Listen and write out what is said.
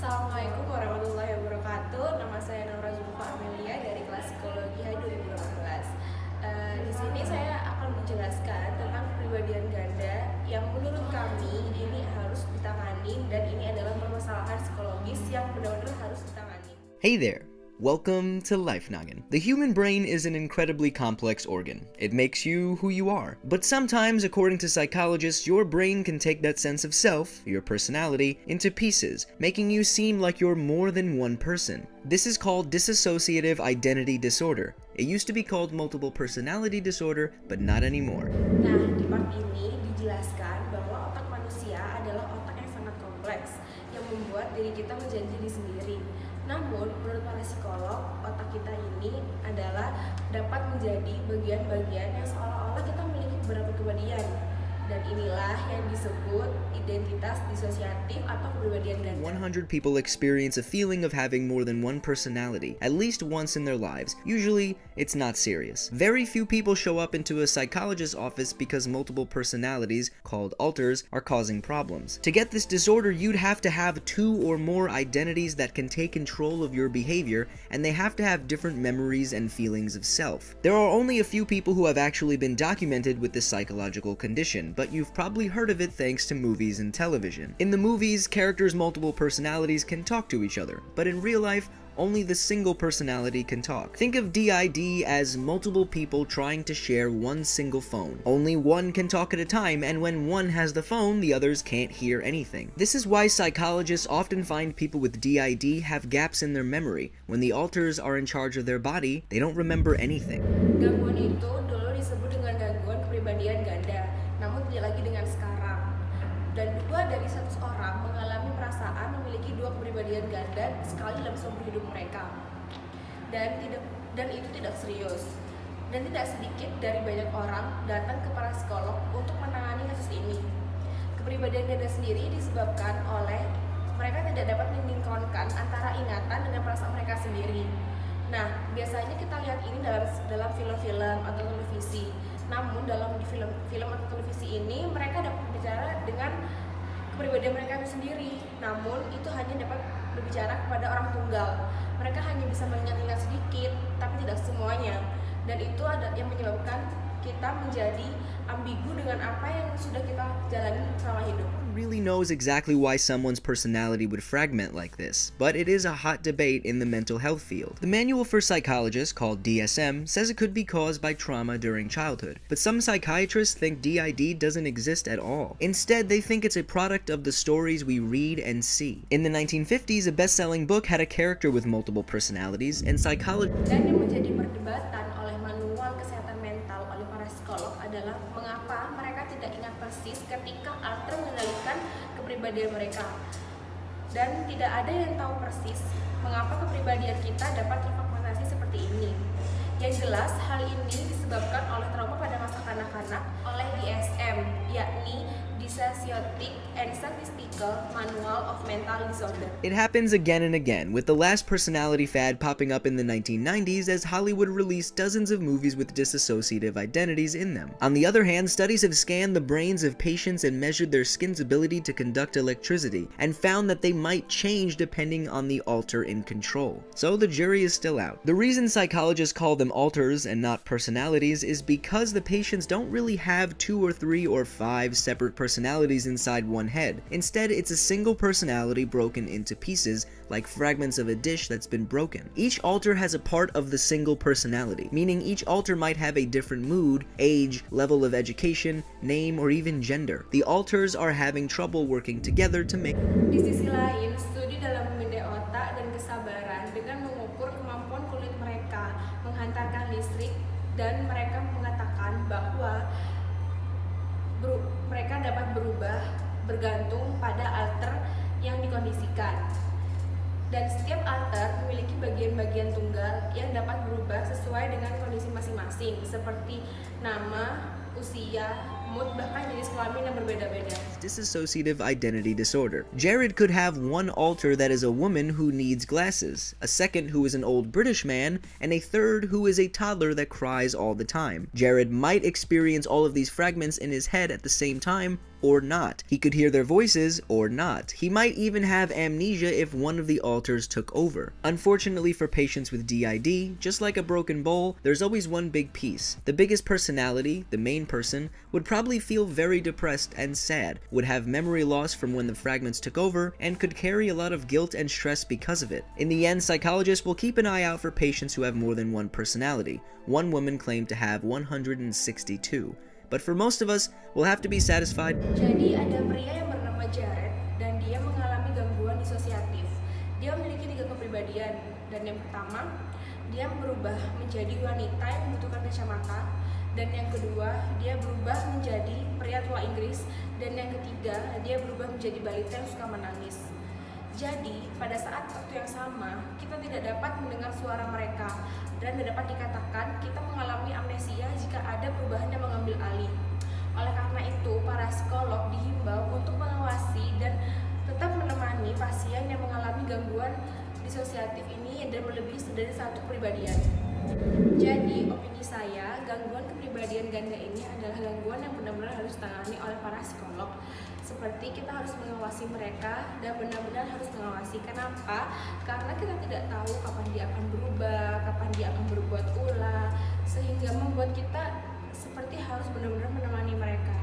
Assalamualaikum warahmatullahi wabarakatuh. Nama saya Naura Zulfa Amelia dari kelas psikologi HI 2018. Di sini saya akan menjelaskan tentang kepribadian ganda yang menurut kami ini harus ditangani dan ini adalah permasalahan psikologis yang benar-benar harus ditangani. Hey there! Welcome to Life Noggin. The human brain is an incredibly complex organ. It makes you who you are. But sometimes, according to psychologists, your brain can take that sense of self, your personality, into pieces, making you seem like you're more than one person. This is called dissociative identity disorder. It used to be called multiple personality disorder, but not anymore. Nah, di part ini dijelaskan bahwa otak manusia adalah otak yang sangat kompleks yang membuat diri kita menjadi diri sendiri. Namun, menurut para psikolog, otak kita ini adalah dapat menjadi bagian-bagian yang seolah-olah kita memiliki beberapa kepribadian. Dan inilah yang disebut identitas disosiatif atau kepribadian ganda. 100 people experience a feeling of having more than one personality, at least once in their lives. Usually, it's not serious. Very few people show up into a psychologist's office because multiple personalities, called alters, are causing problems. To get this disorder, you'd have to have 2 or more identities that can take control of your behavior, and they have to have different memories and feelings of self. There are only a few people who have actually been documented with this psychological condition, but you've probably heard of it thanks to movies and television. In the movies, characters' multiple personalities can talk to each other, but in real life, only the single personality can talk. Think of DID as multiple people trying to share one single phone. Only one can talk at a time, and when one has the phone, the others can't hear anything. This is why psychologists often find people with DID have gaps in their memory. When the alters are in charge of their body, they don't remember anything. Gangguan itu dulu disebut dengan gangguan kepribadian ganda, namun tidak lagi dengan sekarang. Dan 2 dari 100 orang mengalami perasaan memiliki 2 kepribadian ganda sekali dalam seumur hidup mereka. Dan itu tidak serius. Dan tidak sedikit dari banyak orang datang ke para psikolog untuk menangani kasus ini. Kepribadian ganda sendiri disebabkan oleh mereka tidak dapat mensinkronkan antara ingatan dengan perasaan mereka sendiri. Nah, biasanya kita lihat ini dalam film-film atau televisi. Namun dalam film atau televisi ini mereka dapat berbicara dengan kepribadian mereka sendiri. Namun itu hanya dapat berbicara kepada orang tunggal. Mereka hanya bisa mengingat-ingat sedikit, tapi tidak semuanya. Dan itu ada yang menyebabkan kita menjadi ambigu dengan apa yang sudah kita jalani selama hidup. Really knows exactly why someone's personality would fragment like this, but it is a hot debate in the mental health field. The Manual for Psychologists, called DSM, says it could be caused by trauma during childhood, but some psychiatrists think DID doesn't exist at all. Instead, they think it's a product of the stories we read and see. In the 1950s, a best-selling book had a character with multiple personalities, and psychologists... Dan yang menjadi perdebatan oleh manual kesehatan mental oleh para psikolog adalah mengapa mereka tidak ingat persis ketika alter mengendalikan kepribadian mereka. Dan tidak ada yang tahu persis mengapa kepribadian kita dapat terfragmentasi seperti ini. Yang jelas, hal ini disebabkan oleh trauma pada masa kanak-kanak oleh DSM, yakni Dissociative and Statistical Manual of Mental Disorder. It happens again and again, with the last personality fad popping up in the 1990s as Hollywood released dozens of movies with dissociative identities in them. On the other hand, studies have scanned the brains of patients and measured their skin's ability to conduct electricity, and found that they might change depending on the alter in control. So the jury is still out. The reason psychologists call them alters and not personalities is because the patients don't really have 2 or 3 or 5 separate personalities inside one head. Instead, it's a single personality broken into pieces, like fragments of a dish that's been broken. Each alter has a part of the single personality, meaning each alter might have a different mood, age, level of education, name, or even gender. The alters are having trouble working together to make... Di sisi lain, studi dalam memindai otak dan kesabaran dengan mengukur kemampuan kulit mereka menghantarkan listrik, dan mereka mengatakan bahwa mereka dapat berubah bergantung pada alter yang dikondisikan. Dan setiap alter memiliki bagian-bagian tunggal yang dapat berubah sesuai dengan kondisi masing-masing, seperti nama, usia, mood, bahkan jenis kelamin yang berbeda-beda. Dissociative identity disorder. Jared could have one alter that is a woman who needs glasses, a second who is an old British man, and a third who is a toddler that cries all the time. Jared might experience all of these fragments in his head at the same time, or not. He could hear their voices or not. He might even have amnesia if one of the alters took over. Unfortunately for patients with DID, just like a broken bowl, there's always one big piece. The biggest personality, the main person, would probably feel very depressed and sad, would have memory loss from when the fragments took over, and could carry a lot of guilt and stress because of it. In the end, psychologists will keep an eye out for patients who have more than one personality. One woman claimed to have 162. But for most of us, we'll have to be satisfied. Jadi ada pria yang bernama Jared dan dia mengalami gangguan disosiatif. Dia memiliki 3 kepribadian, dan yang pertama, dia berubah menjadi wanita yang membutuhkan kacamata, dan yang kedua, dia berubah menjadi pria tua Inggris, dan yang ketiga, dia berubah menjadi balita yang suka menangis. Jadi, pada saat waktu yang sama, kita tidak dapat mendengar suara mereka, dan dapat dikatakan kita mengalami amnesia jika ada perubahan yang mengambil alih. Oleh karena itu, para psikolog dihimbau untuk mengawasi dan tetap menemani pasien yang mengalami gangguan disosiatif ini dan melebihi dari satu kepribadian. Jadi, opini saya, gangguan kepribadian ganda ini adalah gangguan yang benar-benar harus ditangani oleh para psikolog. Seperti kita harus mengawasi mereka dan benar-benar harus mengawasi. Kenapa? Karena kita tidak tahu kapan dia akan berubah, kapan dia akan berbuat ulah, sehingga membuat kita seperti harus benar-benar menemani mereka.